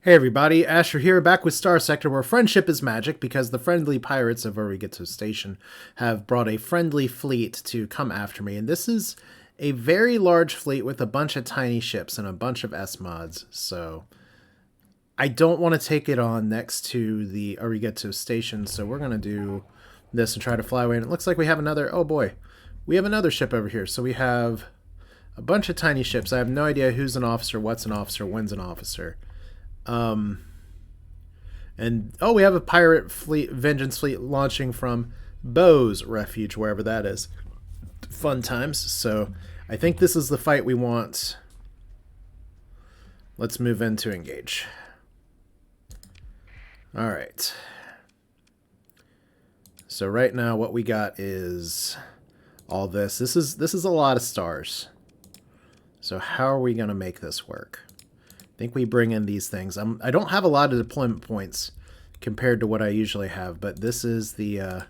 Hey everybody, Asher here, back with Starsector, where friendship is magic because the friendly pirates of Arigato Station have brought a friendly fleet to come after me, and this is a very large fleet with a bunch of tiny ships and a bunch of S-mods, so I don't want to take it on next to the Arigato Station, so we're going to do this and try to fly away, and it looks like we have another, oh boy, we have another ship over here, so we have a bunch of tiny ships. I have no idea who's an officer, what's an officer, when's an officer. And oh, we have a pirate fleet, vengeance fleet launching from Bo's refuge, wherever that is. Fun times. So I think this is the fight we want. Let's move in to engage. All right. So right now what we got is all this. This is a lot of stars. So how are we going to make this work? I think we bring in these things. I don't have a lot of deployment points compared to what I usually have, but this is the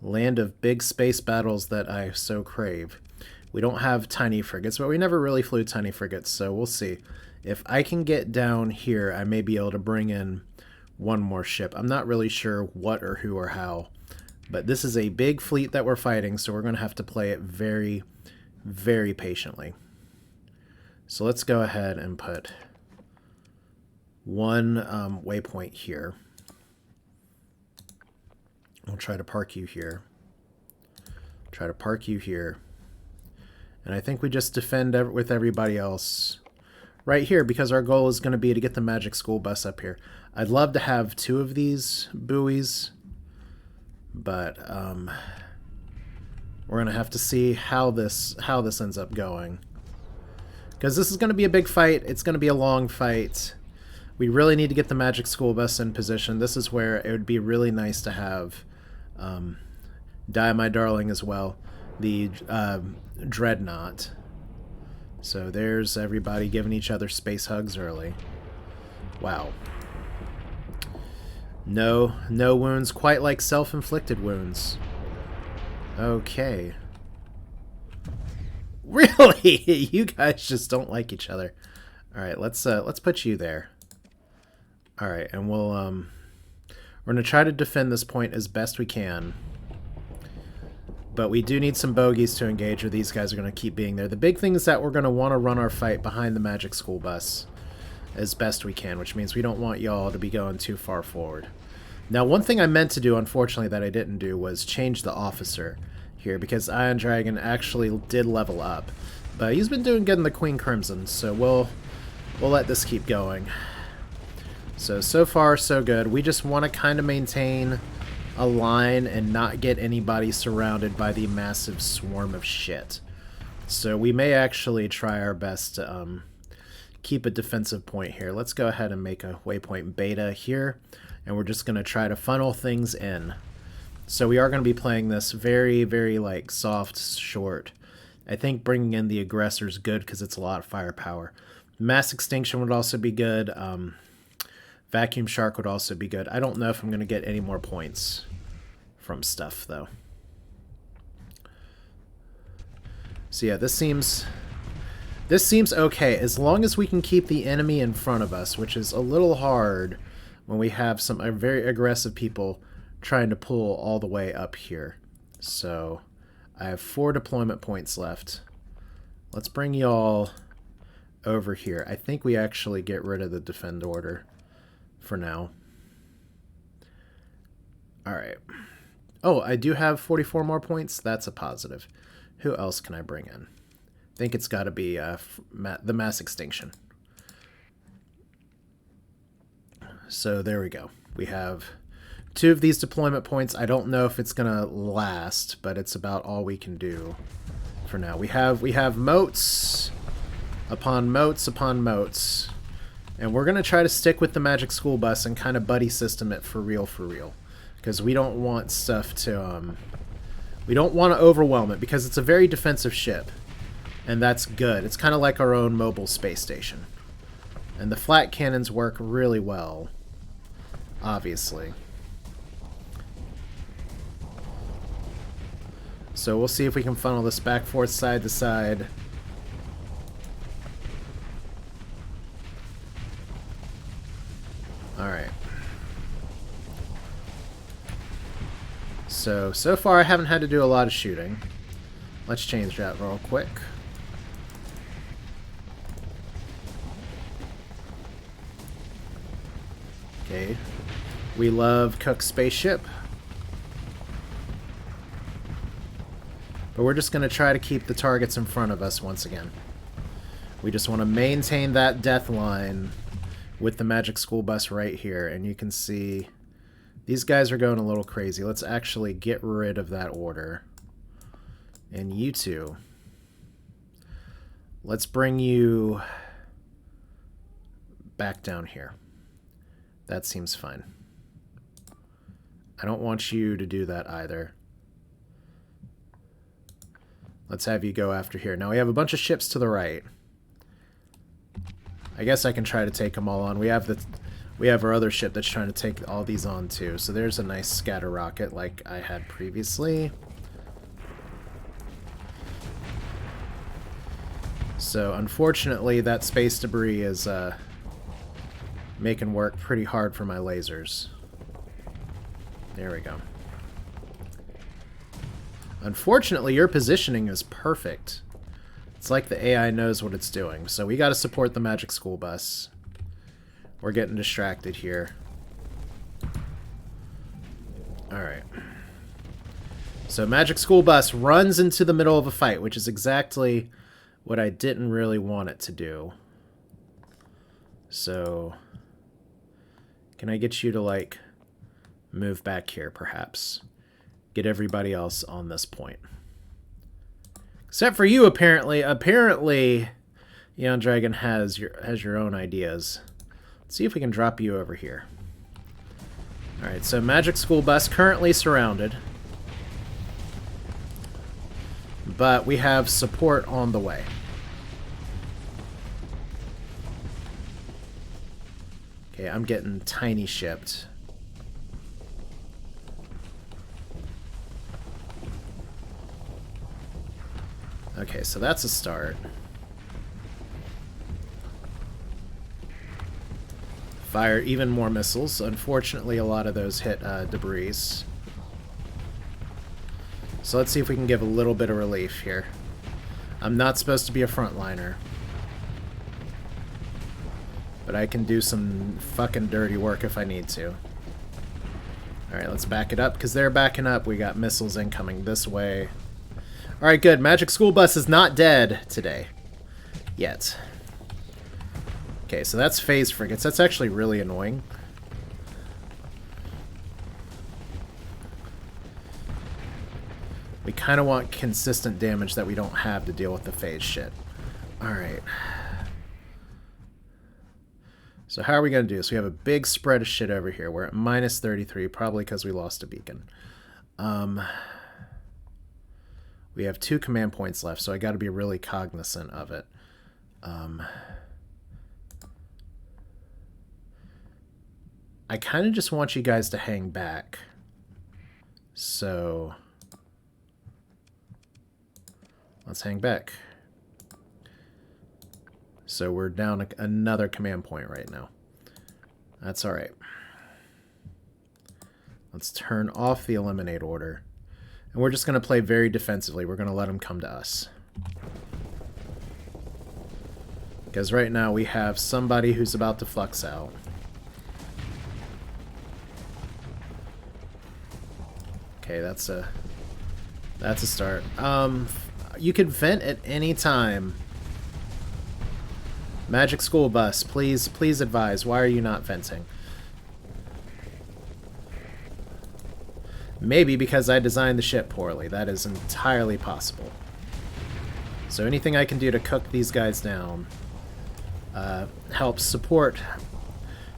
land of big space battles that I so crave. We don't have tiny frigates, but we never really flew tiny frigates, so we'll see. If I can get down here, I may be able to bring in one more ship. I'm not really sure what or who or how, but this is a big fleet that we're fighting, so we're going to have to play it very, very patiently. So let's go ahead and put one waypoint here. We'll try to park you here. Try to park you here. And I think we just defend with everybody else right here because our goal is going to be to get the magic school bus up here. I'd love to have two of these buoys, but we're going to have to see how this ends up going. Because this is going to be a big fight. It's going to be a long fight. We really need to get the magic school bus in position. This is where it would be really nice to have Die My Darling as well, the Dreadnought. So there's everybody giving each other space hugs early. Wow. No wounds, quite like self-inflicted wounds. Okay. Really? You guys just don't like each other. All right, let's put you there. All right, and we're going to try to defend this point as best we can. But we do need some bogeys to engage, or these guys are going to keep being there. The big thing is that we're going to want to run our fight behind the magic school bus as best we can, which means we don't want y'all to be going too far forward. Now, one thing I meant to do, unfortunately, that I didn't do was change the officer here, because Iron Dragon actually did level up. But he's been doing good in the Queen Crimson, so we'll let this keep going. So far, so good. We just want to kind of maintain a line and not get anybody surrounded by the massive swarm of shit. So we may actually try our best to keep a defensive point here. Let's go ahead and make a waypoint beta here, and we're just going to try to funnel things in. So we are going to be playing this very, very like soft, short. I think bringing in the aggressor is good because it's a lot of firepower. Mass Extinction would also be good. Vacuum Shark would also be good. I don't know if I'm going to get any more points from stuff, though. So yeah, this seems okay. As long as we can keep the enemy in front of us, which is a little hard when we have some very aggressive people trying to pull all the way up here. So I have 4 deployment points left. Let's bring y'all over here. I think we actually get rid of the defend order for now. Alright. Oh, I do have 44 more points. That's a positive. Who else can I bring in? I think it's got to be the Mass Extinction. So there we go. We have 2 of these deployment points. I don't know if it's going to last, but it's about all we can do for now. We have moats upon moats upon moats. And we're going to try to stick with the magic school bus and kind of buddy system it for real. Because we don't want stuff to, we don't want to overwhelm it because it's a very defensive ship. And that's good. It's kind of like our own mobile space station. And the flat cannons work really well, obviously. So we'll see if we can funnel this back, forth, side to side. Alright. So far I haven't had to do a lot of shooting. Let's change that real quick. Okay. We love Cook's spaceship. But we're just going to try to keep the targets in front of us once again. We just want to maintain that death line with the magic school bus right here. And you can see these guys are going a little crazy. Let's actually get rid of that order. And you two. Let's bring you back down here. That seems fine. I don't want you to do that either. Let's have you go after here. Now we have a bunch of ships to the right. I guess I can try to take them all on. We have our other ship that's trying to take all these on too. So there's a nice scatter rocket like I had previously. So unfortunately that space debris is making work pretty hard for my lasers. There we go. Unfortunately, your positioning is perfect. It's like the AI knows what it's doing. So we got to support the magic school bus. We're getting distracted here. Alright. So magic school bus runs into the middle of a fight, which is exactly what I didn't really want it to do. So can I get you to, like, move back here, perhaps? Get everybody else on this point. Except for you, apparently. Apparently, Eon Dragon has your own ideas. Let's see if we can drop you over here. Alright, so Magic School Bus currently surrounded. But we have support on the way. Okay, I'm getting tiny shipped. Okay, so that's a start. Fire even more missiles. Unfortunately, a lot of those hit debris. So let's see if we can give a little bit of relief here. I'm not supposed to be a frontliner. But I can do some fucking dirty work if I need to. Alright, let's back it up, because they're backing up. We got missiles incoming this way. Alright, good. Magic School Bus is not dead today. Yet. Okay, so that's phase frigates. That's actually really annoying. We kind of want consistent damage that we don't have to deal with the phase shit. Alright. So how are we going to do this? We have a big spread of shit over here. We're at minus 33, probably because we lost a beacon. We have 2 command points left, so I got to be really cognizant of it. I kind of just want you guys to hang back. So let's hang back. So we're down another command point right now. That's all right. Let's turn off the eliminate order. And we're just going to play very defensively. We're going to let them come to us. Because right now we have somebody who's about to flux out. Okay, that's a start. You can vent at any time. Magic School Bus, please advise. Why are you not venting? Maybe because I designed the ship poorly. That is entirely possible. So anything I can do to cook these guys down helps support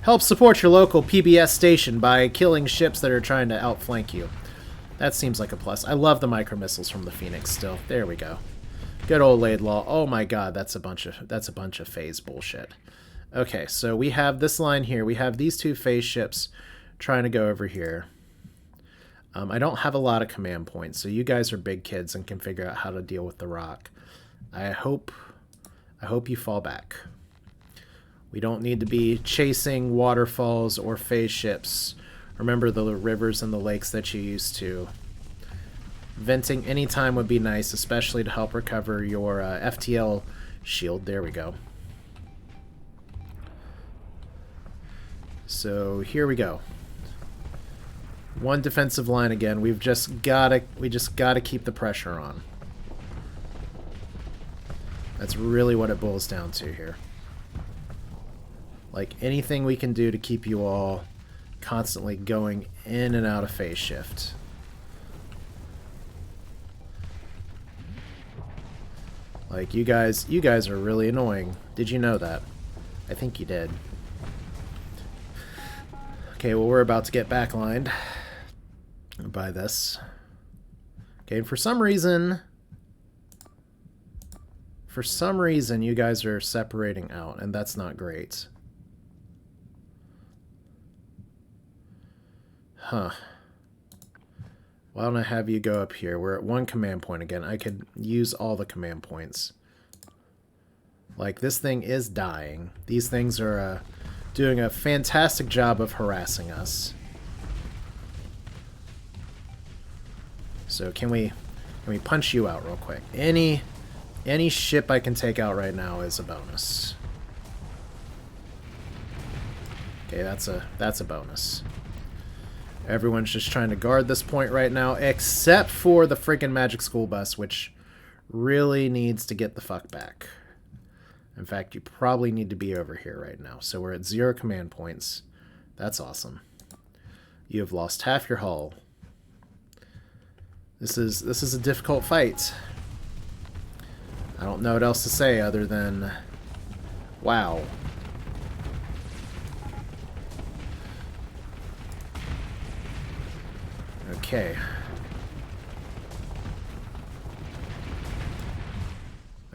your local PBS station by killing ships that are trying to outflank you. That seems like a plus. I love the micro missiles from the Phoenix still. There we go. Good old Laidlaw. Oh my god, that's a bunch of phase bullshit. Okay, so we have this line here. We have these 2 phase ships trying to go over here. I don't have a lot of command points, so you guys are big kids and can figure out how to deal with the rock. I hope you fall back. We don't need to be chasing waterfalls or phase ships. Remember the rivers and the lakes that you used to. Venting anytime would be nice, especially to help recover your FTL shield. There we go. So here we go. One defensive line again. We just gotta keep the pressure on. That's really what it boils down to here. Like anything we can do to keep you all constantly going in and out of phase shift. Like you guys are really annoying. Did you know that? I think you did. Okay, well we're about to get backlined by this. Okay, and for some reason you guys are separating out, and that's not great. Huh. Why don't I have you go up here? We're at 1 command point again. I could use all the command points. Like, this thing is dying. These things are doing a fantastic job of harassing us. So can we punch you out real quick? Any ship I can take out right now is a bonus. Okay, that's a bonus. Everyone's just trying to guard this point right now, except for the freaking Magic School Bus, which really needs to get the fuck back. In fact, you probably need to be over here right now. So we're at 0 command points. That's awesome. You have lost half your hull. This is a difficult fight. I don't know what else to say other than, wow. Okay.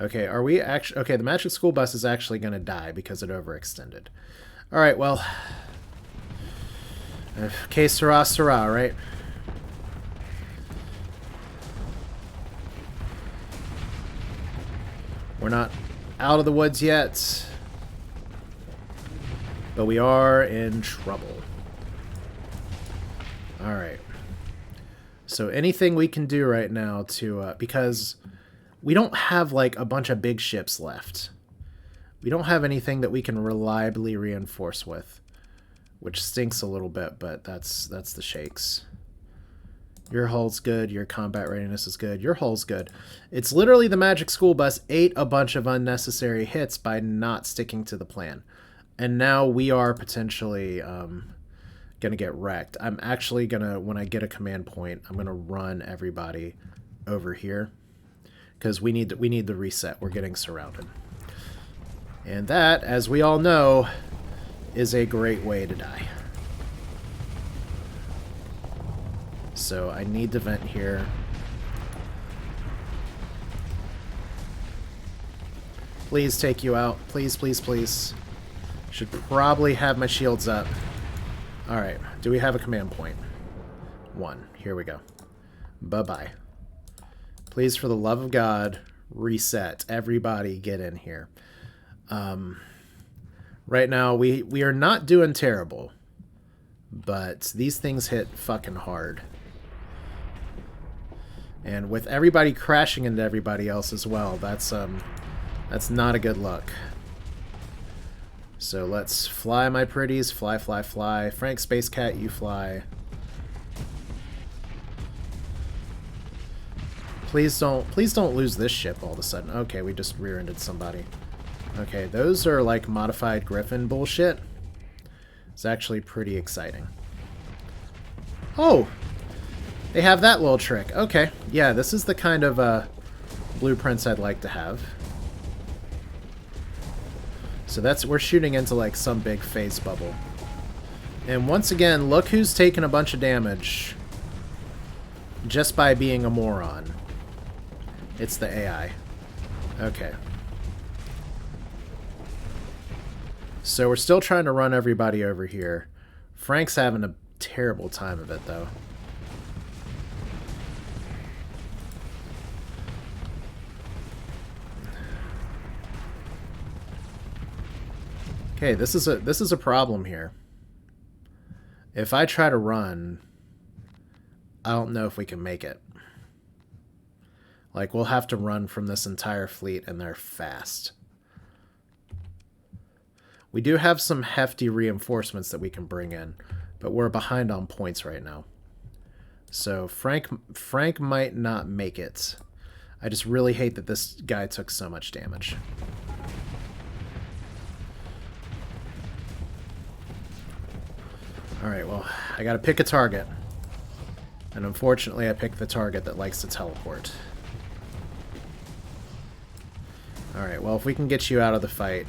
Okay, are we actually... Okay, the Magic School Bus is actually going to die because it overextended. Alright, well... Okay, Sarah, right? We're not out of the woods yet. But we are in trouble. Alright. So anything we can do right now to... because we don't have, like, a bunch of big ships left. We don't have anything that we can reliably reinforce with. Which stinks a little bit, but that's the shakes. Your hull's good. Your combat readiness is good. Your hull's good. It's literally the Magic School Bus ate a bunch of unnecessary hits by not sticking to the plan. And now we are potentially gonna get wrecked. I'm actually gonna, when I get a command point, I'm gonna run everybody over here. Because we need the reset. We're getting surrounded. And that, as we all know, is a great way to die. So I need to vent here. Please take you out. Please, please, please. Should probably have my shields up. Alright, do we have a command point? 1. Here we go. Bye-bye. Please, for the love of God, reset. Everybody get in here. Right now, we are not doing terrible. But these things hit fucking hard. And with everybody crashing into everybody else as well, that's not a good look. So let's fly, my pretties. Fly, fly, fly. Frank Space Cat, you fly. Please don't lose this ship all of a sudden. Okay, we just rear-ended somebody. Okay, those are like modified Griffin bullshit. It's actually pretty exciting. Oh! They have that little trick. Okay, yeah, this is the kind of blueprints I'd like to have. So we're shooting into like some big phase bubble. And once again, look who's taking a bunch of damage just by being a moron. It's the AI. Okay. So we're still trying to run everybody over here. Frank's having a terrible time of it, though. Okay, this is a problem here. If I try to run, I don't know if we can make it. Like, we'll have to run from this entire fleet, and they're fast. We do have some hefty reinforcements that we can bring in, but we're behind on points right now. So Frank might not make it. I just really hate that this guy took so much damage. Alright, well, I gotta pick a target. And unfortunately, I picked the target that likes to teleport. Alright, well, if we can get you out of the fight.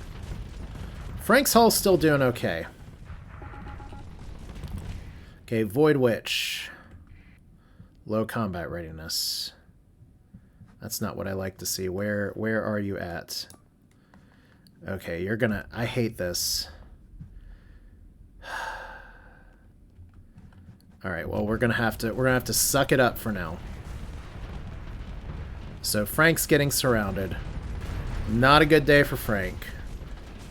Frank's hull's still doing okay. Okay, Void Witch. Low combat readiness. That's not what I like to see. Where are you at? Okay, you're gonna... I hate this. Alright, well, we're gonna have to suck it up for now. So Frank's getting surrounded. Not a good day for Frank.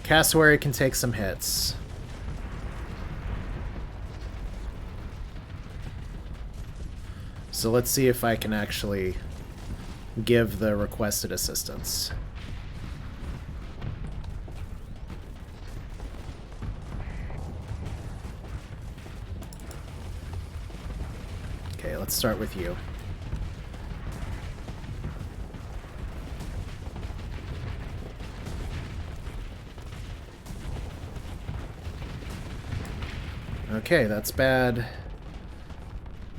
Cassowary can take some hits. So let's see if I can actually give the requested assistance. Okay, let's start with you. Okay, that's bad.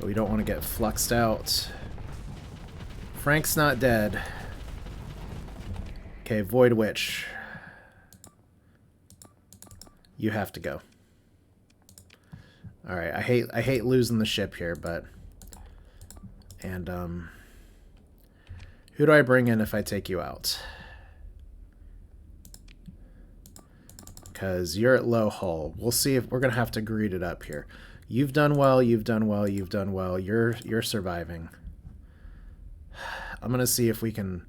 But we don't want to get fluxed out. Frank's not dead. Okay, Void Witch. You have to go. Alright, I hate losing the ship here, but... And, who do I bring in if I take you out? Because you're at low hull. We'll see if we're going to have to greed it up here. You've done well, you've done well, you've done well. You're surviving. I'm going to see if we can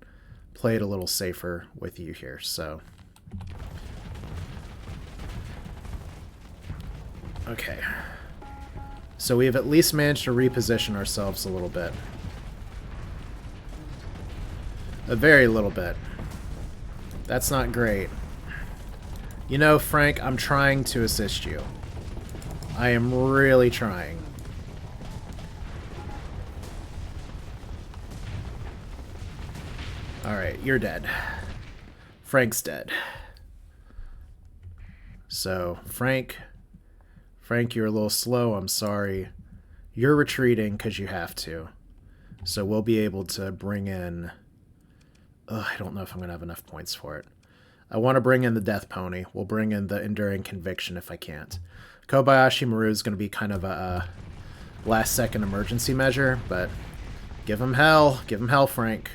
play it a little safer with you here. So, okay. So we have at least managed to reposition ourselves a little bit. A very little bit. That's not great. You know, Frank, I'm trying to assist you. I am really trying. Alright, you're dead. Frank's dead. So, Frank, you're a little slow, I'm sorry. You're retreating because you have to. So we'll be able to bring in... Ugh, I don't know if I'm going to have enough points for it. I want to bring in the Death Pony. We'll bring in the Enduring Conviction if I can't. Kobayashi Maru is going to be kind of a last-second emergency measure, but give him hell. Give him hell, Frank.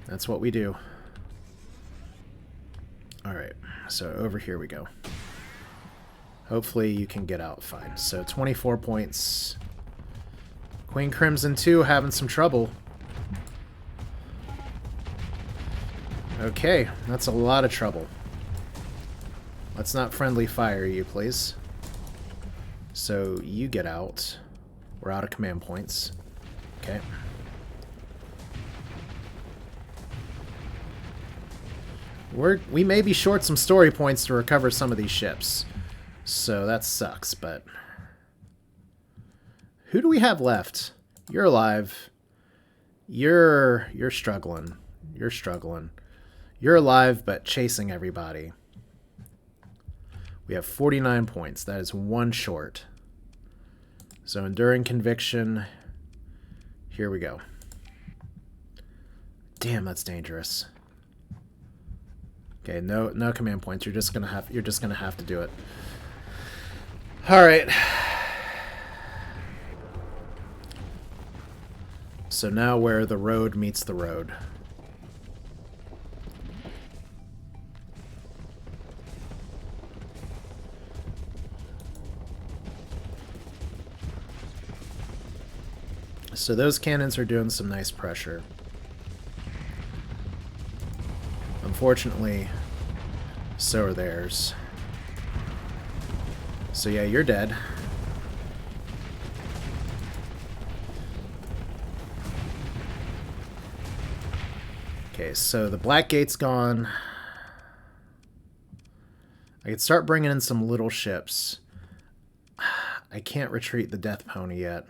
That's what we do. Alright, so over here we go. Hopefully you can get out fine. So 24 points. Queen Crimson 2 having some trouble. Okay, that's a lot of trouble. Let's not friendly fire you, please. So you get out. We're out of command points. Okay. We may be short some story points to recover some of these ships. So that sucks, but... Who do we have left? You're alive. You're struggling. You're struggling. You're alive, but chasing everybody. We have 49 points. That is one short. So Enduring Conviction. Here we go. Damn, that's dangerous. Okay, no command points. You're just gonna have to do it. All right. So now where the road meets the road. So those cannons are doing some nice pressure. Unfortunately, so are theirs. So yeah, you're dead. Okay, so the Black Gate's gone. I could start bringing in some little ships. I can't retreat the Death Pony yet.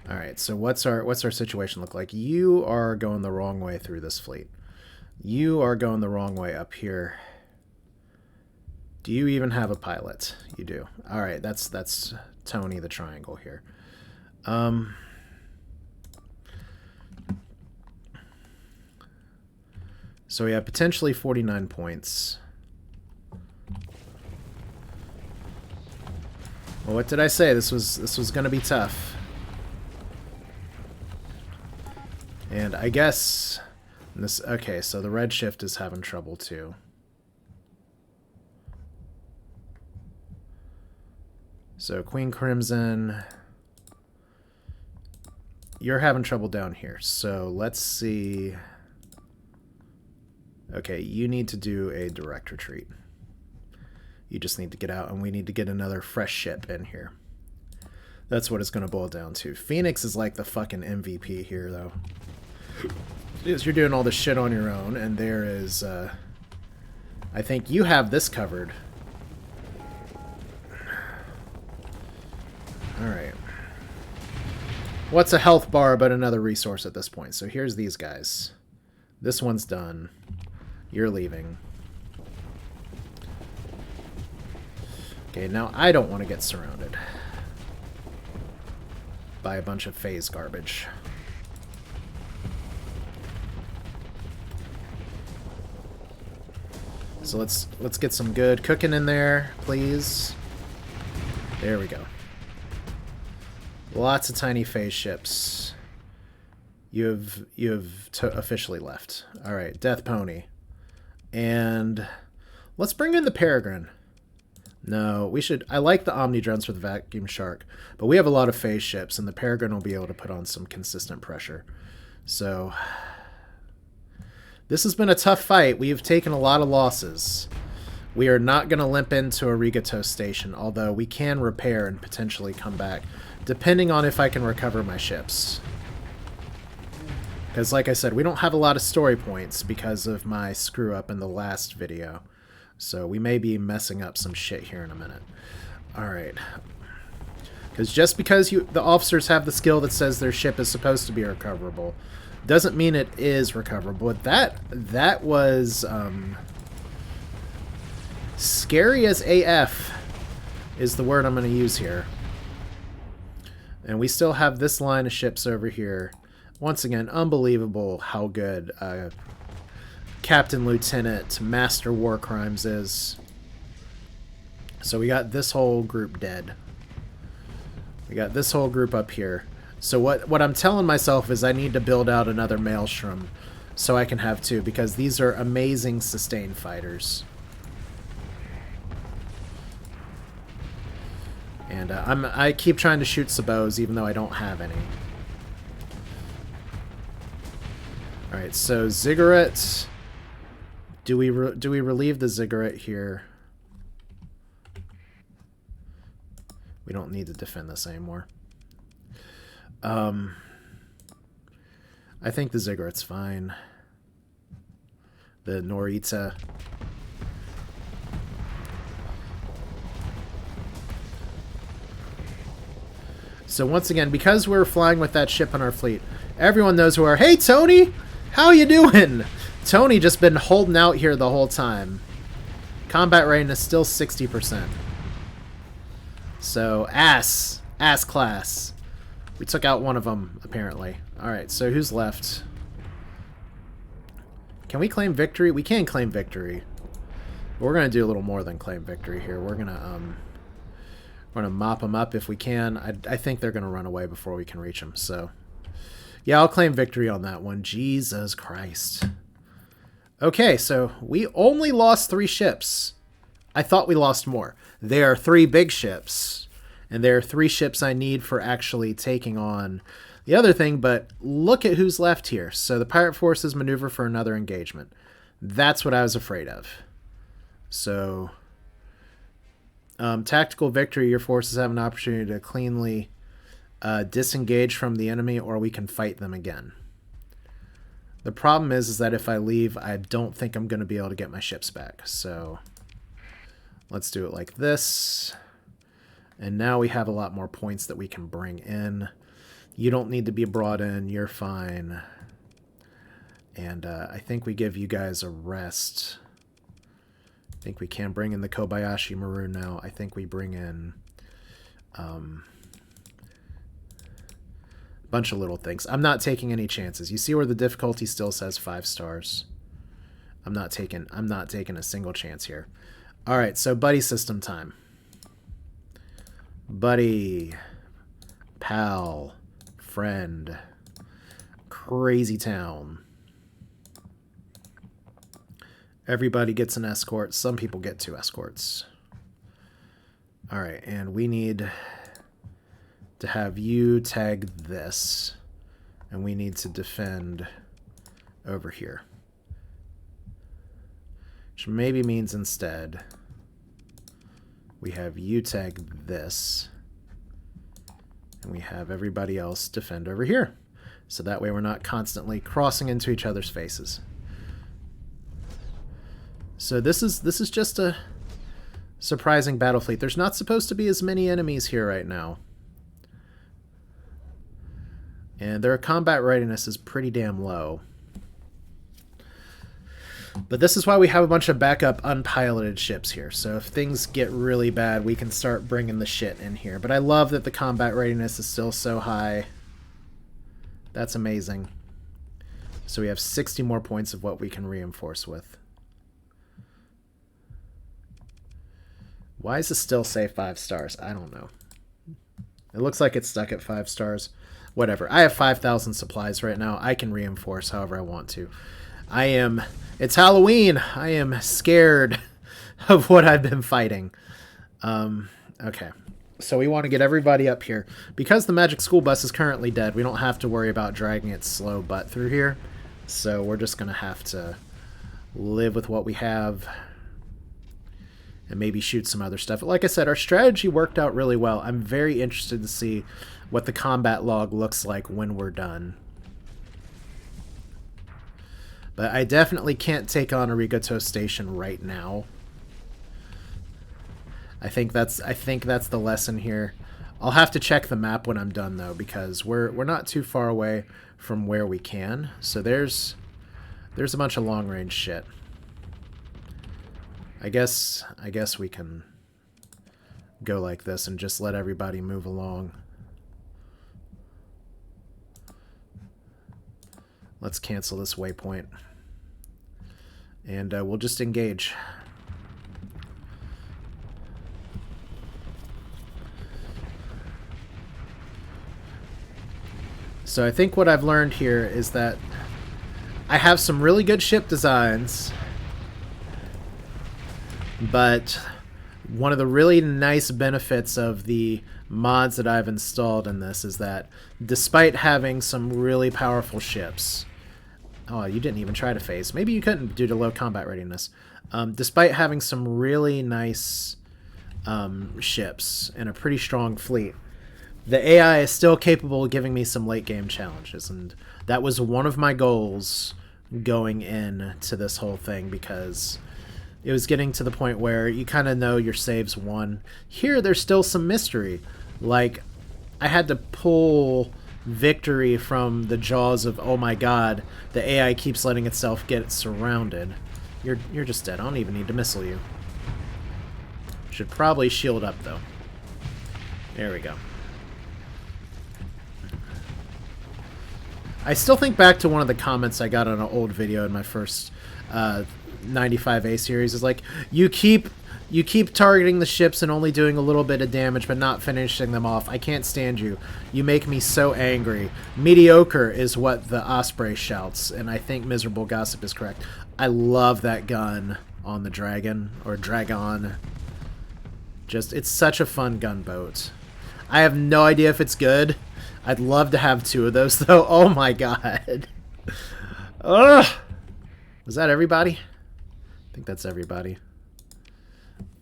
Alright, so what's our situation look like? You are going the wrong way through this fleet. You are going the wrong way up here. Do you even have a pilot? You do. Alright, that's Tony the Triangle here. So we have potentially 49 points. Well, what did I say? This was going to be tough. And I guess this... Okay, so the red shift is having trouble too. So Queen Crimson... You're having trouble down here. So let's see... Okay, you need to do a direct retreat. You just need to get out, and we need to get another fresh ship in here. That's what it's going to boil down to. Phoenix is like the fucking MVP here, though. You're doing all this shit on your own, and there is... I think you have this covered. Alright. What's a health bar but another resource at this point? So here's these guys. This one's done. You're leaving. Okay, now I don't want to get surrounded by a bunch of phase garbage. So let's get some good cooking in there, please. There we go. Lots of tiny phase ships. You have officially left. All right, Death Pony. And let's bring in the Peregrine. No, we should... I like the Omni drones for the Vacuum Shark, but we have a lot of phase ships, and the Peregrine will be able to put on some consistent pressure. So, this has been a tough fight. We have taken a lot of losses. We are not going to limp into Arigato Station, although we can repair and potentially come back, depending on if I can recover my ships. Because, like I said, we don't have a lot of story points because of my screw-up in the last video. So we may be messing up some shit here in a minute. Alright. Because just because the officers have the skill that says their ship is supposed to be recoverable, doesn't mean it is recoverable. That was scary as AF is the word I'm going to use here. And we still have this line of ships over here. Once again, unbelievable how good Captain Lieutenant Master War Crimes is. So we got this whole group dead. We got this whole group up here. So what I'm telling myself is I need to build out another Maelstrom so I can have two, because these are amazing sustain fighters. And I keep trying to shoot sabots even though I don't have any. Alright, so Ziggurat. Do we relieve the Ziggurat here? We don't need to defend this anymore. I think the Ziggurat's fine. The Norita. So once again, because we're flying with that ship on our fleet, everyone knows who we are. Hey, Tony! How you doing? Tony just been holding out here the whole time. Combat readiness still 60%. So, ass class. We took out one of them, apparently. Alright, so who's left? Can we claim victory? We can claim victory. But we're going to do a little more than claim victory here. We're going to mop them up if we can. I think they're going to run away before we can reach them, so... Yeah, I'll claim victory on that one. Jesus Christ. Okay, so we only lost 3 ships. I thought we lost more. There are 3 big ships, and there are 3 ships I need for actually taking on the other thing, but look at who's left here. So the pirate forces maneuver for another engagement. That's what I was afraid of. So, tactical victory, your forces have an opportunity to cleanly disengage from the enemy, or we can fight them again. The problem is that if I leave, I don't think I'm going to be able to get my ships back. So let's do it like this. And now we have a lot more points that we can bring in. You don't need to be brought in. You're fine. And I think we give you guys a rest. I think we can bring in the Kobayashi Maru now. I think we bring in a bunch of little things. I'm not taking any chances. You see where the difficulty still says 5 stars. I'm not taking a single chance here. All right, so buddy system time. Buddy, pal, friend, crazy town. Everybody gets an escort. Some people get 2 escorts. All right, and we need to have you tag this, and we need to defend over here. Which maybe means instead we have you tag this, and we have everybody else defend over here. So that way we're not constantly crossing into each other's faces. So this is just a surprising battle fleet. There's not supposed to be as many enemies here right now. And their combat readiness is pretty damn low. But this is why we have a bunch of backup unpiloted ships here. So if things get really bad, we can start bringing the shit in here. But I love that the combat readiness is still so high. That's amazing. So we have 60 more points of what we can reinforce with. Why does it still say 5 stars? I don't know. It looks like it's stuck at 5 stars. Whatever. I have 5,000 supplies right now. I can reinforce however I want to. It's Halloween. I am scared of what I've been fighting. Okay. So we want to get everybody up here. Because the magic school bus is currently dead, we don't have to worry about dragging its slow butt through here. So we're just going to have to live with what we have and maybe shoot some other stuff. Like I said, our strategy worked out really well. I'm very interested to see what the combat log looks like when we're done. But I definitely can't take on Arigato Station right now. I think that's the lesson here. I'll have to check the map when I'm done though, because we're not too far away from where we can. So there's a bunch of long range shit. I guess we can go like this and just let everybody move along. Let's cancel this waypoint. And we'll just engage. So I think what I've learned here is that I have some really good ship designs, but one of the really nice benefits of the mods that I've installed in this is that despite having some really powerful ships, oh, you didn't even try to phase. Maybe you couldn't due to low combat readiness. Despite having some really nice ships and a pretty strong fleet, the AI is still capable of giving me some late game challenges, and that was one of my goals going into this whole thing, because it was getting to the point where you kind of know your saves won. Here, there's still some mystery. Like, I had to pull victory from the jaws of, oh my god, the AI keeps letting itself get surrounded. You're just dead. I don't even need to missile you. Should probably shield up, though. There we go. I still think back to one of the comments I got on an old video in my first 95A series. Is like, you keep targeting the ships and only doing a little bit of damage but not finishing them off. I can't stand you. You make me so angry. Mediocre is what the Osprey shouts, and I think Miserable Gossip is correct. I love that gun on the Dragon, or Dragon. Just, it's such a fun gunboat. I have no idea if it's good. I'd love to have 2 of those, though. Oh, my God. Ugh. Was that everybody? I think that's everybody.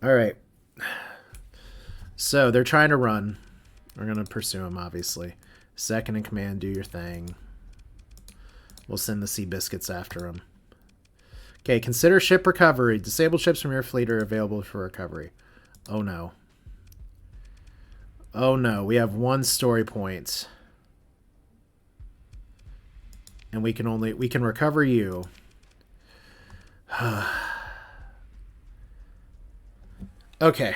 All right. So they're trying to run. We're going to pursue them, obviously. Second in command, do your thing. We'll send the Sea Biscuits after them. Okay, consider ship recovery. Disabled ships from your fleet are available for recovery. Oh, no. Oh, no. We have 1 story point. And we can recover you. Okay.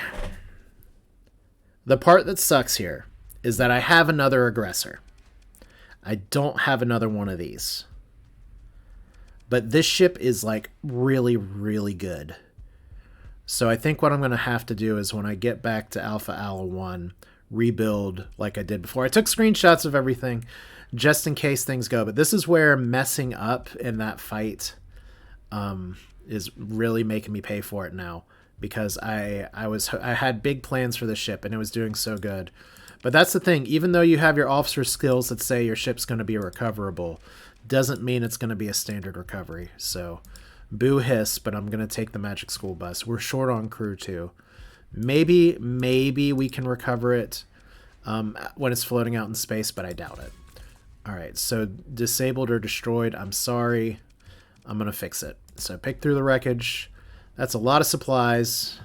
The part that sucks here is that I have another aggressor. I don't have another one of these. But this ship is like really, really good. So I think what I'm going to have to do is when I get back to Alpha Ala 1, rebuild like I did before. I took screenshots of everything just in case things go. But this is where messing up in that fight is really making me pay for it now. Because I had big plans for the ship and it was doing so good. But that's the thing, even though you have your officer skills that say your ship's going to be recoverable, doesn't mean it's going to be a standard recovery. So, boo hiss, but I'm going to take the Magic School Bus. We're short on crew too. Maybe we can recover it when it's floating out in space, but I doubt it. Alright, so disabled or destroyed, I'm sorry. I'm going to fix it. So pick through the wreckage. That's a lot of supplies.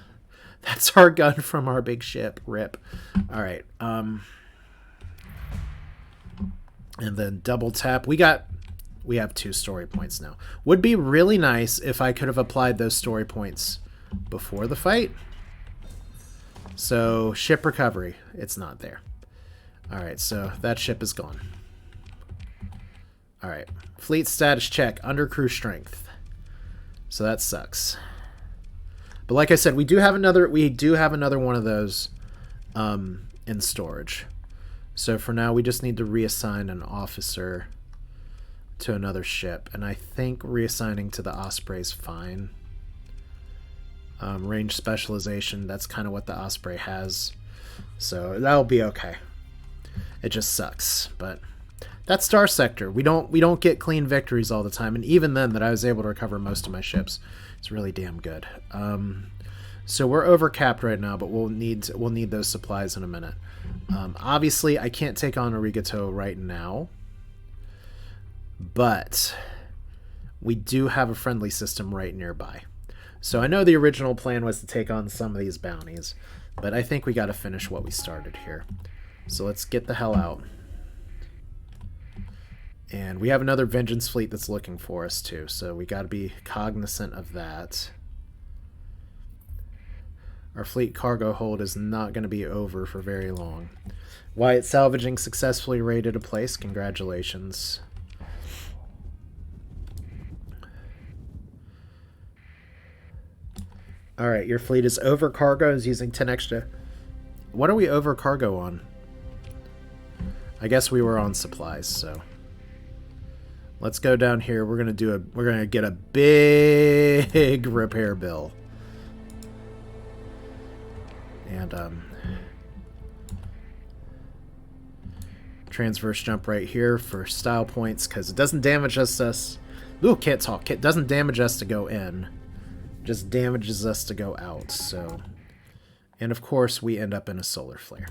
That's our gun from our big ship. Rip. All right. And then double tap. We have 2 story points now. Would be really nice if I could have applied those story points before the fight. So ship recovery. It's not there. All right. So that ship is gone. All right. Fleet status check. Under crew strength. So that sucks. But like I said, we do have another one of those in storage. So for now, we just need to reassign an officer to another ship. And I think reassigning to the Osprey is fine. Range specialization, that's kind of what the Osprey has. So that'll be okay. It just sucks. But that's Starsector. We don't get clean victories all the time. And even then, that I was able to recover most of my ships. It's really damn good. So we're overcapped right now, but we'll need those supplies in a minute. Obviously, I can't take on Arigato right now, but we do have a friendly system right nearby. So I know the original plan was to take on some of these bounties, but I think we got to finish what we started here. So let's get the hell out. And we have another Vengeance fleet that's looking for us too, so we got to be cognizant of that. Our fleet cargo hold is not going to be over for very long. Wyatt Salvaging successfully raided a place. Congratulations. Alright, your fleet is over cargo, is using 10 extra. What are we over cargo on? I guess we were on supplies, so... Let's go down here. We're gonna get a big repair bill. And transverse jump right here for style points because it doesn't damage us. Ooh, can't talk. It doesn't damage us to go in. Just damages us to go out. So, and of course we end up in a solar flare.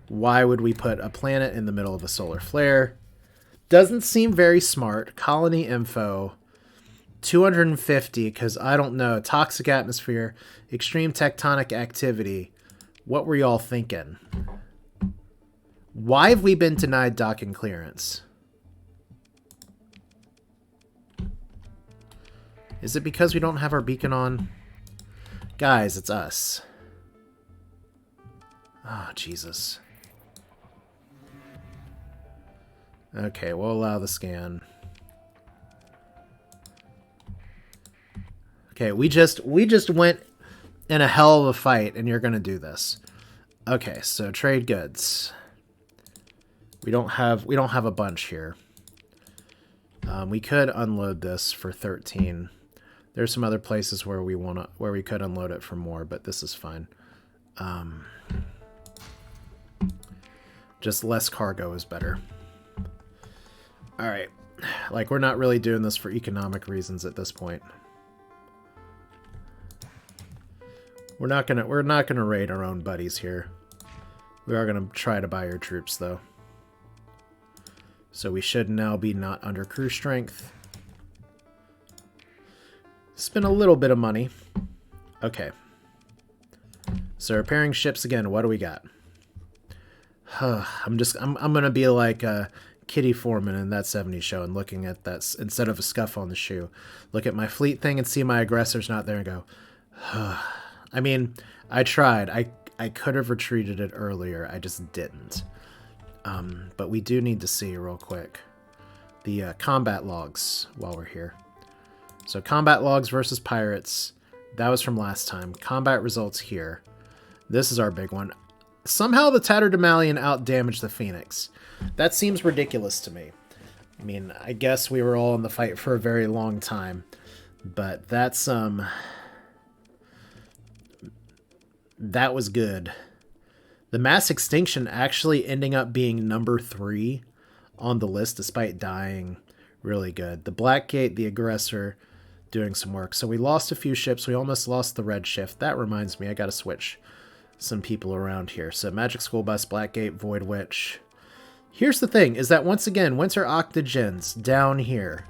Why would we put a planet in the middle of a solar flare? Doesn't seem very smart. Colony info, 250, because I don't know. Toxic atmosphere, extreme tectonic activity. What were y'all thinking? Why have we been denied docking clearance? Is it because we don't have our beacon on? Guys, it's us. Oh, Jesus. Okay, we'll allow the scan. Okay, we just went in a hell of a fight, and you're gonna do this. Okay, so trade goods. We don't have a bunch here. We could unload this for 13. There's some other places where we could unload it for more, but this is fine. Just less cargo is better. Alright. Like, we're not really doing this for economic reasons at this point. We're not gonna raid our own buddies here. We are gonna try to buy your troops, though. So we should now be not under crew strength. Spend a little bit of money. Okay. So repairing ships again. What do we got? I'm gonna be like Kitty Foreman in That 70s Show and looking at that instead of a scuff on the shoe. Look at my fleet thing and see my aggressor's not there and go, I mean, I tried. I could have retreated it earlier. I just didn't. But we do need to see real quick the combat logs while we're here. So combat logs versus pirates. That was from last time. Combat results here. This is our big one. Somehow the Tatterdemalion outdamaged the Phoenix. That seems ridiculous to me. I mean, I guess we were all in the fight for a very long time. But that's, that was good. The mass extinction actually ending up being number 3 on the list despite dying really good. The Blackgate, the aggressor, doing some work. So we lost a few ships. We almost lost the red shift. That reminds me, I gotta switch some people around here. So Magic School Bus, Blackgate, Void Witch. Here's the thing, is that once again, Winter Octogens down here.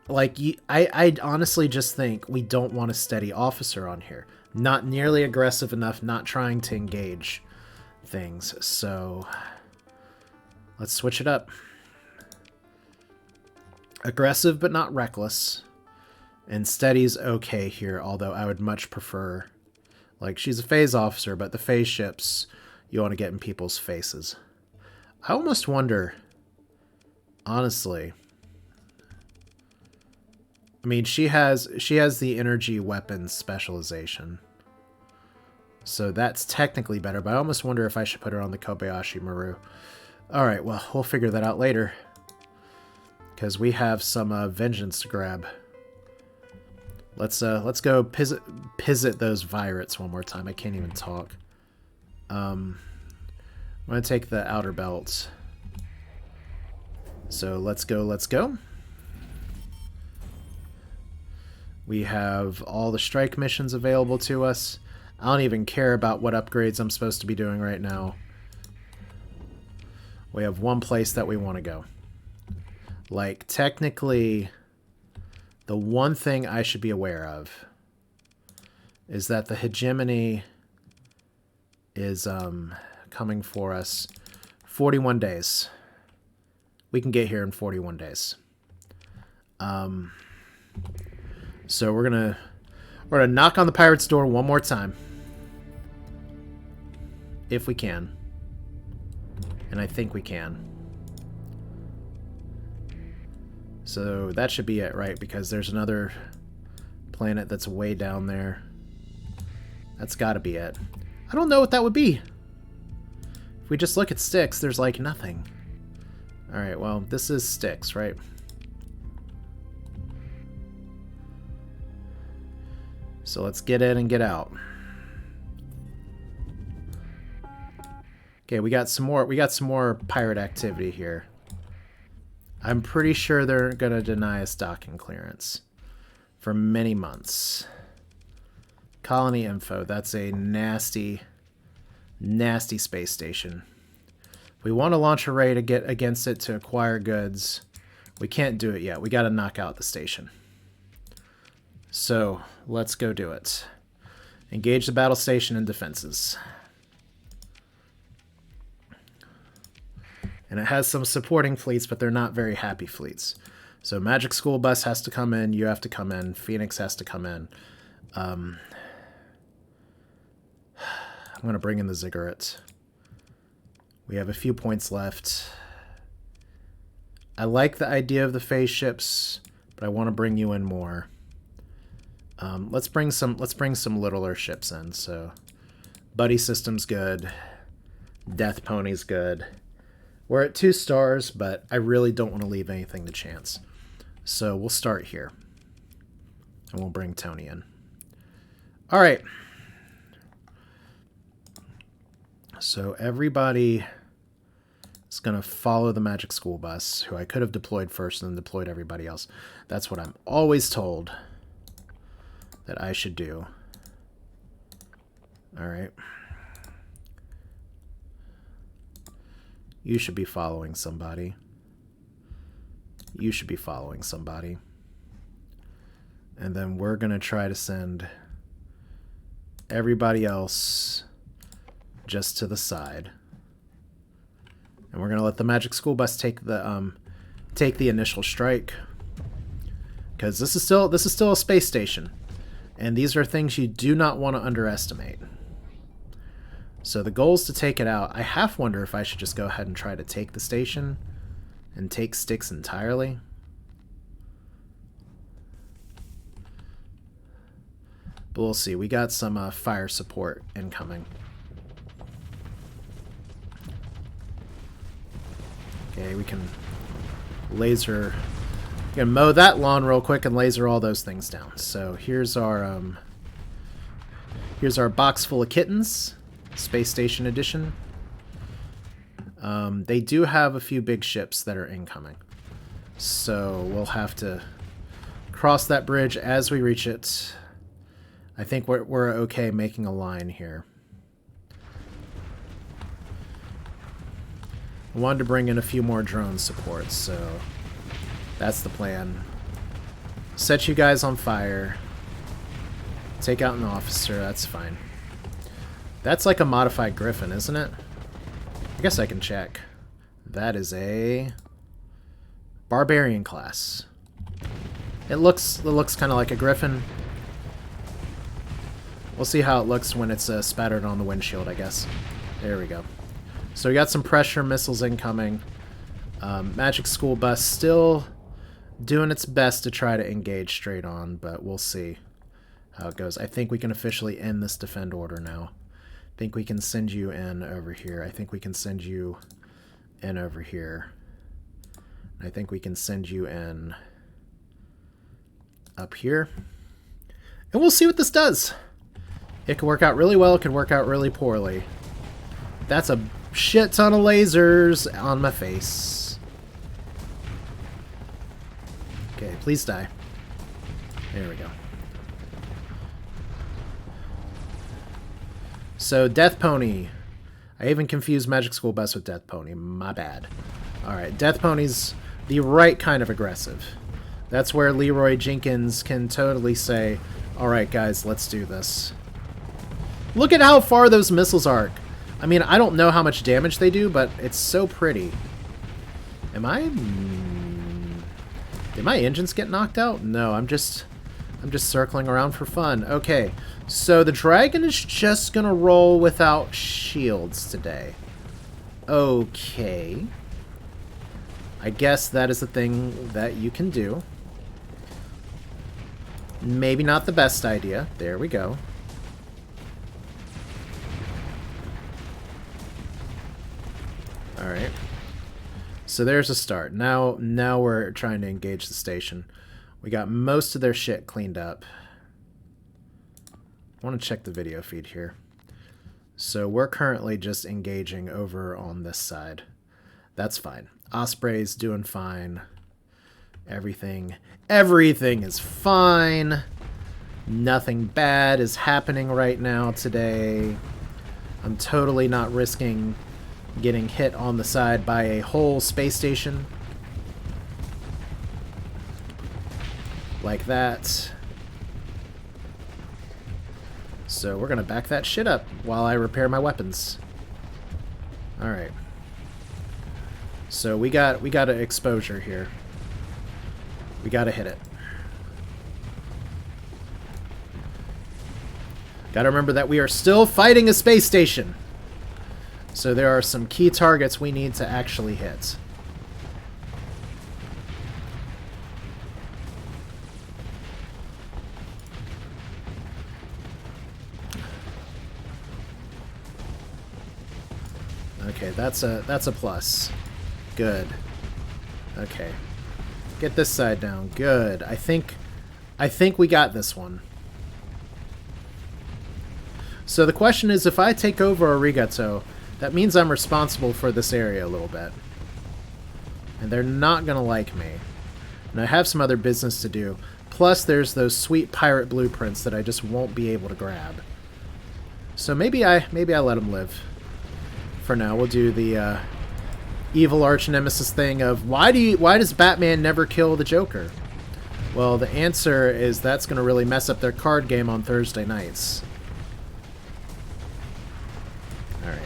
Like, I honestly just think we don't want a steady officer on here. Not nearly aggressive enough, not trying to engage things. So let's switch it up. Aggressive but not reckless. And steady's okay here, although I would much prefer... Like, she's a phase officer, but the phase ships, you want to get in people's faces. I almost wonder, honestly... I mean, she has the energy weapons specialization. So that's technically better, but I almost wonder if I should put her on the Kobayashi Maru. Alright, well, we'll figure that out later. Because we have some vengeance to grab. Let's go pizzit those Virates one more time. I can't even talk. I'm going to take the outer belt. So let's go. We have all the strike missions available to us. I don't even care about what upgrades I'm supposed to be doing right now. We have one place that we want to go. Like, technically, the one thing I should be aware of is that the hegemony is coming for us 41 days. We can get here in 41 days. So we're gonna knock on the pirate's door one more time. If we can. And I think we can. So that should be it, right? Because there's another planet that's way down there. That's gotta be it. I don't know what that would be. If we just look at Styx, there's like nothing. Alright, well, this is Styx, right? So let's get in and get out. Okay, we got some more pirate activity here. I'm pretty sure they're gonna deny us docking clearance for many months. Colony info, that's a nasty, nasty space station. If we want to launch a raid to get against it to acquire goods, we can't do it yet. We gotta knock out the station. So, let's go do it. Engage the battle station and defenses. And it has some supporting fleets, but they're not very happy fleets. So Magic School Bus has to come in, you have to come in, Phoenix has to come in. I'm going to bring in the Ziggurat. We have a few points left. I like the idea of the phase ships, but I want to bring you in more. Let's bring some littler ships in. So Buddy System's good. Death Pony's good. We're at 2 stars, but I really don't want to leave anything to chance. So we'll start here. And we'll bring Tony in. Alright. So everybody It's going to follow the magic school bus, who I could have deployed first and then deployed everybody else. That's what I'm always told that I should do. Alright. You should be following somebody. You should be following somebody. And then we're going to try to send everybody else just to the side. And we're going to let the magic school bus take the initial strike. Because this is still a space station. And these are things you do not want to underestimate. So the goal is to take it out. I half wonder if I should just go ahead and try to take the station and take Styx entirely. But we'll see. We got some fire support incoming. Okay, we can laser... We can mow that lawn real quick and laser all those things down. So here's our box full of kittens. Space Station Edition. They do have a few big ships that are incoming. So we'll have to cross that bridge as we reach it. I think we're okay making a line here. I wanted to bring in a few more drone supports, so that's the plan. Set you guys on fire. Take out an officer, that's fine. That's like a modified Griffin, isn't it? I guess I can check. That is a Barbarian class. It looks kind of like a Griffin. We'll see how it looks when it's spattered on the windshield, I guess. There we go. So we got some pressure missiles incoming. Magic School Bus still doing its best to try to engage straight on, but we'll see how it goes. I think we can officially end this defend order now. I think we can send you in over here. I think we can send you in over here. I think we can send you in up here. And we'll see what this does. It could work out really well. It could work out really poorly. That's a shit ton of lasers on my face. Okay, please die. There we go. So, Death Pony. I even confused Magic School Bus with Death Pony. My bad. Alright, Death Pony's the right kind of aggressive. That's where Leroy Jenkins can totally say, alright guys, let's do this. Look at how far those missiles arc. I mean, I don't know how much damage they do, but it's so pretty. Am I... Did my engines get knocked out? No, I'm just circling around for fun. Okay, so the dragon is just gonna roll without shields today. Okay. I guess that is a thing that you can do. Maybe not the best idea. There we go. Alright. So there's a start. Now we're trying to engage the station. We got most of their shit cleaned up. I want to check the video feed here. So we're currently just engaging over on this side. That's fine. Osprey's doing fine. Everything is fine. Nothing bad is happening right now today. I'm totally not risking getting hit on the side by a whole space station. Like that. So we're gonna back that shit up while I repair my weapons. Alright. So we got an exposure here. We gotta hit it. Gotta remember that we are still fighting a space station. So there are some key targets we need to actually hit. Okay, that's a plus. Good. Okay. Get this side down. Good. I think we got this one. So the question is, if I take over Arigato, That means I'm responsible for this area a little bit. And they're not going to like me. And I have some other business to do. Plus, there's those sweet pirate blueprints that I just won't be able to grab. So maybe I let them live. For now, we'll do the evil arch nemesis thing of why does Batman never kill the Joker? Well, the answer is that's going to really mess up their card game on Thursday nights. All right.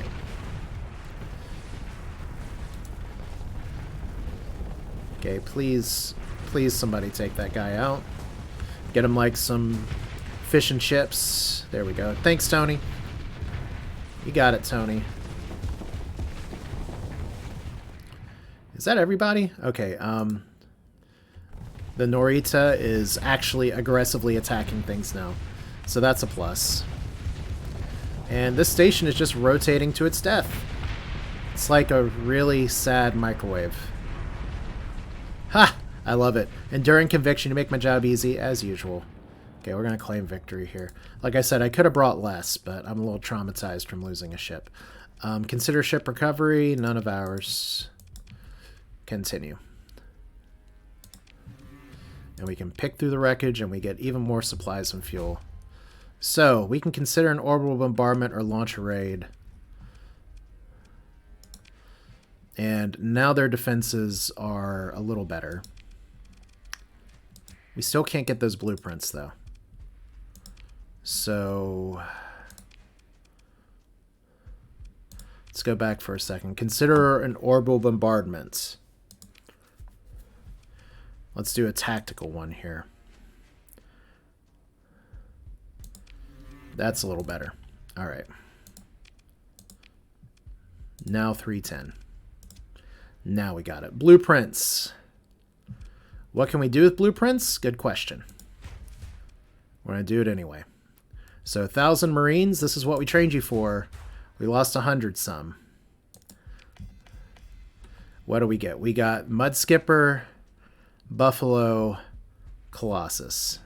Okay, please somebody take that guy out. Get him like some fish and chips. There we go. Thanks, Tony. You got it, Tony. Is that everybody? Okay, the Norita is actually aggressively attacking things now. So that's a plus. And this station is just rotating to its death. It's like a really sad microwave. Ha! I love it. Enduring conviction to make my job easy, as usual. Okay, we're going to claim victory here. Like I said, I could have brought less, but I'm a little traumatized from losing a ship. Consider ship recovery, none of ours. Continue. And we can pick through the wreckage, and we get even more supplies and fuel. So, we can consider an orbital bombardment or launch a raid. And now their defenses are a little better. We still can't get those blueprints, though. So, let's go back for a second. Consider an orbital bombardment. Let's do a tactical one here. That's a little better. All right. Now 310. Now we got it. Blueprints. What can we do with blueprints? Good question. We're going to do it anyway. So 1,000 Marines, this is what we trained you for. We lost 100 some. What do we get? We got Mud Skipper, Buffalo, Colossus.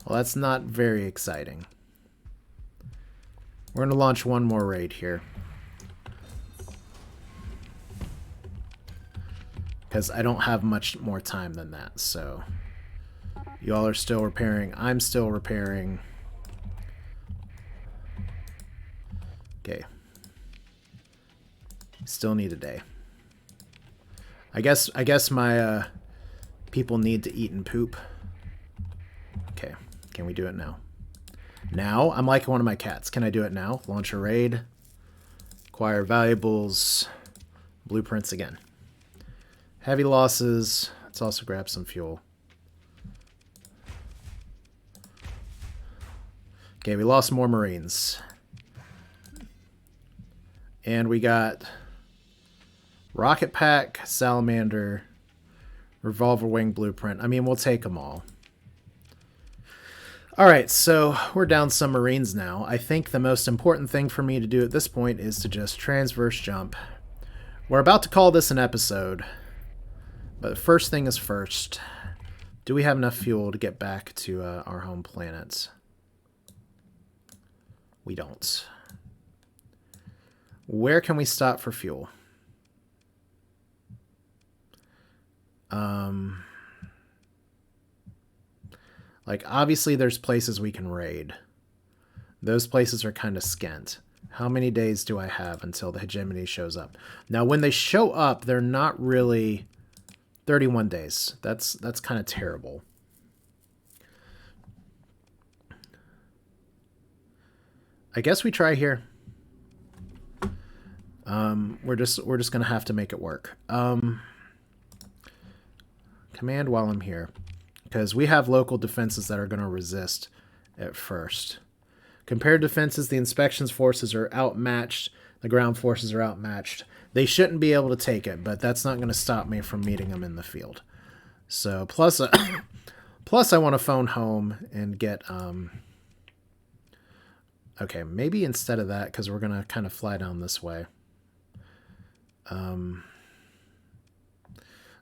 Well, that's not very exciting. We're going to launch one more raid here. Because I don't have much more time than that, so... Y'all are still repairing. I'm still repairing. Okay. Still need a day. I guess my people need to eat and poop. Okay. Can we do it now? Now? I'm like one of my cats. Can I do it now? Launch a raid. Acquire valuables. Blueprints again. Heavy losses. Let's also grab some fuel. Okay, we lost more Marines. And we got Rocket Pack, Salamander, Revolver Wing Blueprint. I mean, we'll take them all. Alright, so we're down some Marines now. I think the most important thing for me to do at this point is to just transverse jump. We're about to call this an episode. But first thing is first. Do we have enough fuel to get back to our home planet? We don't. Where can we stop for fuel? Like, obviously there's places we can raid. Those places are kind of scant. How many days do I have until the hegemony shows up? Now, when they show up, they're not really 31 days. That's kind of terrible. I guess we try here. We're just gonna have to make it work. Command while I'm here, because we have local defenses that are gonna resist at first. Compared defenses, the inspections forces are outmatched. The ground forces are outmatched. They shouldn't be able to take it, but that's not going to stop me from meeting them in the field. So, plus I want to phone home and get... Okay, maybe instead of that, because we're going to kind of fly down this way. No,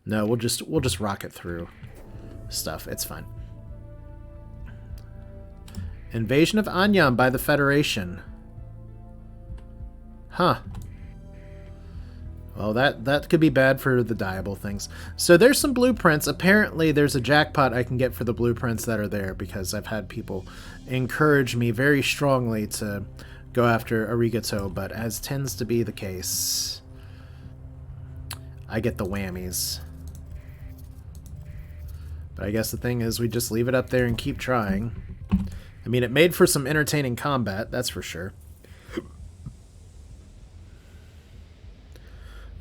we'll just rocket through stuff. It's fine. Invasion of Anyam by the Federation. Huh. Well, that could be bad for the dyeable things. So there's some blueprints. Apparently there's a jackpot I can get for the blueprints that are there, because I've had people encourage me very strongly to go after Arigato, but as tends to be the case, I get the whammies. But I guess the thing is, we just leave it up there and keep trying. I mean, it made for some entertaining combat, that's for sure.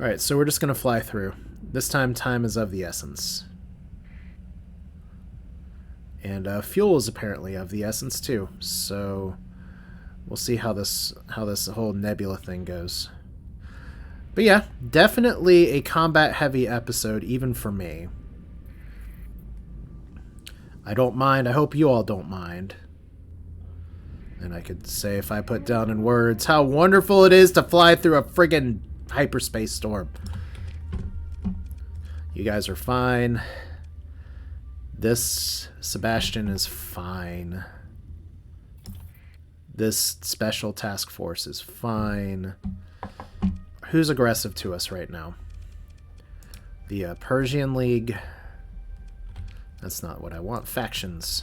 Alright, so we're just going to fly through. This time is of the essence. And fuel is apparently of the essence too, so we'll see how this whole nebula thing goes. But yeah, definitely a combat-heavy episode, even for me. I don't mind. I hope you all don't mind. And I could say, if I put down in words, how wonderful it is to fly through a friggin' hyperspace storm. You guys are fine. This Sebastian is fine. This special task force is fine. Who's aggressive to us right now? The Persian League. That's not what I want. Factions.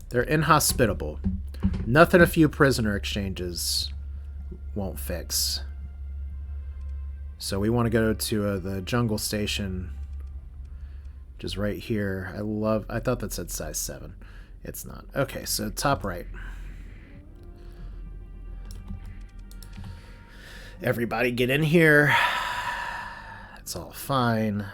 They're inhospitable. Nothing a few prisoner exchanges won't fix. So we want to go to the jungle station, which is right here. I thought that said size 7. It's not. Okay, so top right. Everybody get in here. It's all fine.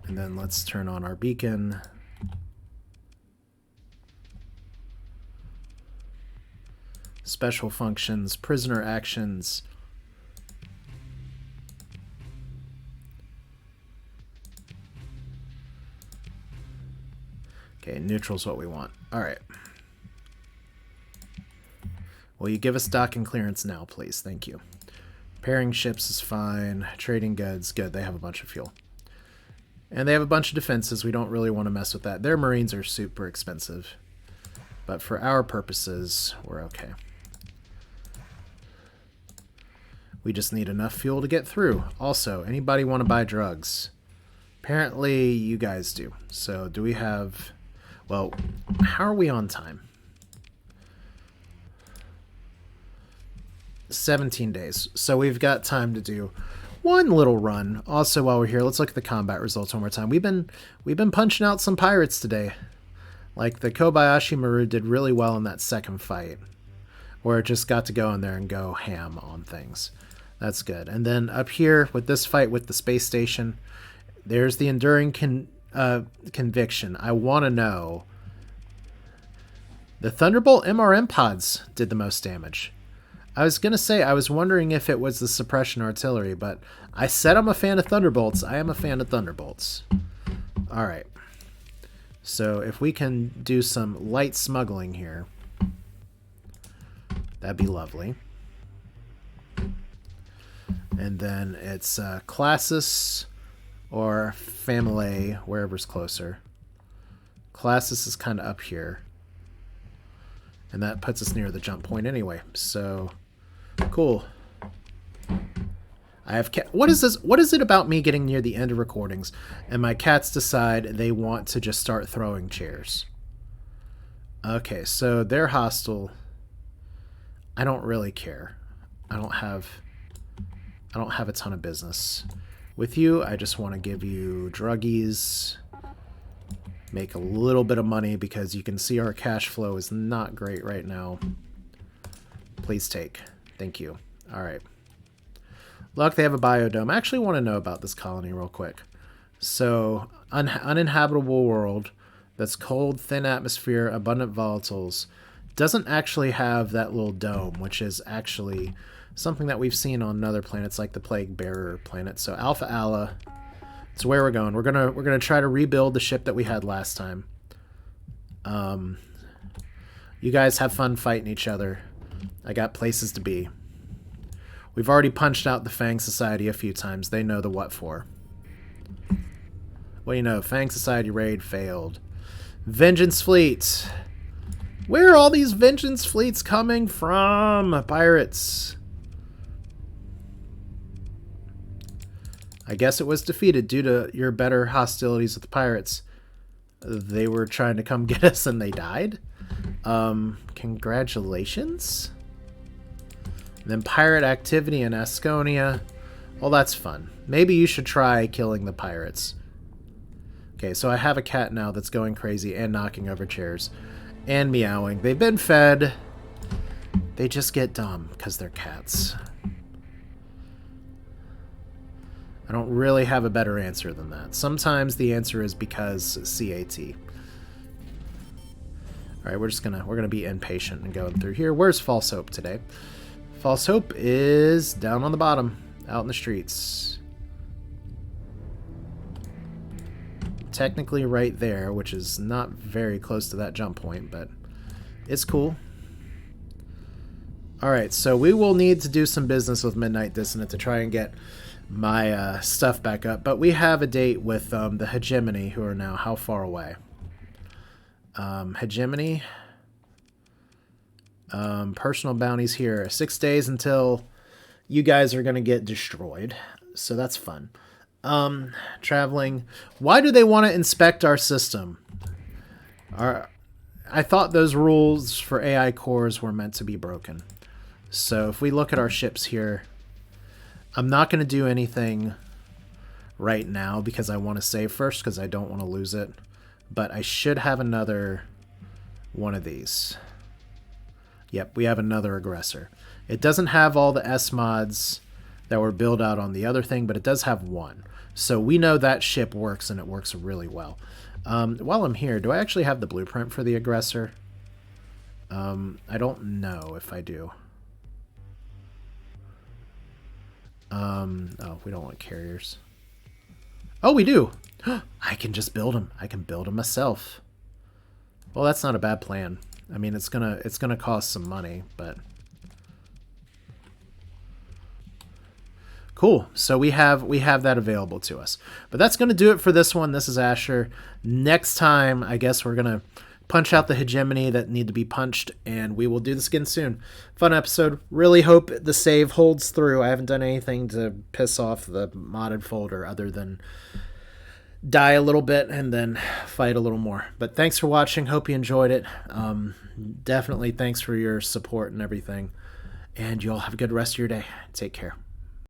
And then let's turn on our beacon. Special functions, prisoner actions. Okay, neutral's what we want. All right. Will you give us docking clearance now, please? Thank you. Pairing ships is fine. Trading goods, good. They have a bunch of fuel. And they have a bunch of defenses. We don't really want to mess with that. Their marines are super expensive. But for our purposes, we're okay. We just need enough fuel to get through. Also, anybody want to buy drugs? Apparently, you guys do. So, do we have... Well, how are we on time? 17 days. So, we've got time to do one little run. Also, while we're here, let's look at the combat results one more time. We've been punching out some pirates today. Like, the Kobayashi Maru did really well in that second fight, where it just got to go in there and go ham on things. That's good. And then up here with this fight with the space station, there's the enduring conviction. I want to know. The Thunderbolt MRM pods did the most damage. I was going to say, I was wondering if it was the suppression artillery, but I said I'm a fan of Thunderbolts. I am a fan of Thunderbolts. All right. So if we can do some light smuggling here, that'd be lovely. And then it's Classis or Family, wherever's closer. Classis is kind of up here. And that puts us near the jump point anyway. So, cool. I have what is this? What is it about me getting near the end of recordings and my cats decide they want to just start throwing chairs? Okay, so they're hostile. I don't really care. I don't have a ton of business with you. I just want to give you druggies, make a little bit of money, because you can see our cash flow is not great right now. Please take. Thank you. All right. Look, they have a biodome. I actually want to know about this colony real quick. So, uninhabitable world that's cold, thin atmosphere, abundant volatiles. Doesn't actually have that little dome, which is actually something that we've seen on other planets like the Plague Bearer planet. So Alpha Ala, it's where we're going. We're gonna try to rebuild the ship that we had last time. You guys have fun fighting each other. I got places to be. We've already punched out the Fang Society a few times. They know the what for. Well, you know, Fang Society raid failed. Vengeance Fleet. Where are all these vengeance fleets coming from, pirates? I guess it was defeated due to your better hostilities with the pirates. They were trying to come get us and they died? Congratulations. And then pirate activity in Asconia. Well, that's fun. Maybe you should try killing the pirates. Okay, so I have a cat now that's going crazy and knocking over chairs. And meowing. They've been fed. They just get dumb because they're cats. I don't really have a better answer than that. Sometimes the answer is because CAT. Alright, we're gonna be impatient and going through here. Where's False Hope today? False Hope is down on the bottom, out in the streets. Technically right there, which is not very close to that jump point, but it's cool. Alright, so we will need to do some business with Midnight Dissonant to try and get my stuff back up. But we have a date with the Hegemony, who are now how far away? Hegemony. Personal bounties here. 6 days until you guys are going to get destroyed. So that's fun. Traveling. Why do they want to inspect our system? I thought those rules for AI cores were meant to be broken. So if we look at our ships here, I'm not going to do anything right now because I want to save first because I don't want to lose it. But I should have another one of these. Yep, we have another aggressor. It doesn't have all the S mods that were built out on the other thing, but it does have one. So we know that ship works, and it works really well. While I'm here, do I actually have the blueprint for the aggressor? I don't know if I do. Oh, we don't want carriers. Oh, we do! I can just build them. I can build them myself. Well, that's not a bad plan. I mean, it's gonna cost some money, but cool. So we have that available to us. But that's gonna do it for this one. This is Asher. Next time, I guess we're gonna punch out the hegemony that need to be punched, and we will do this again soon. Fun episode. Really hope the save holds through. I haven't done anything to piss off the modded folder other than die a little bit and then fight a little more. But thanks for watching. Hope you enjoyed it. Definitely thanks for your support and everything. And you all have a good rest of your day. Take care.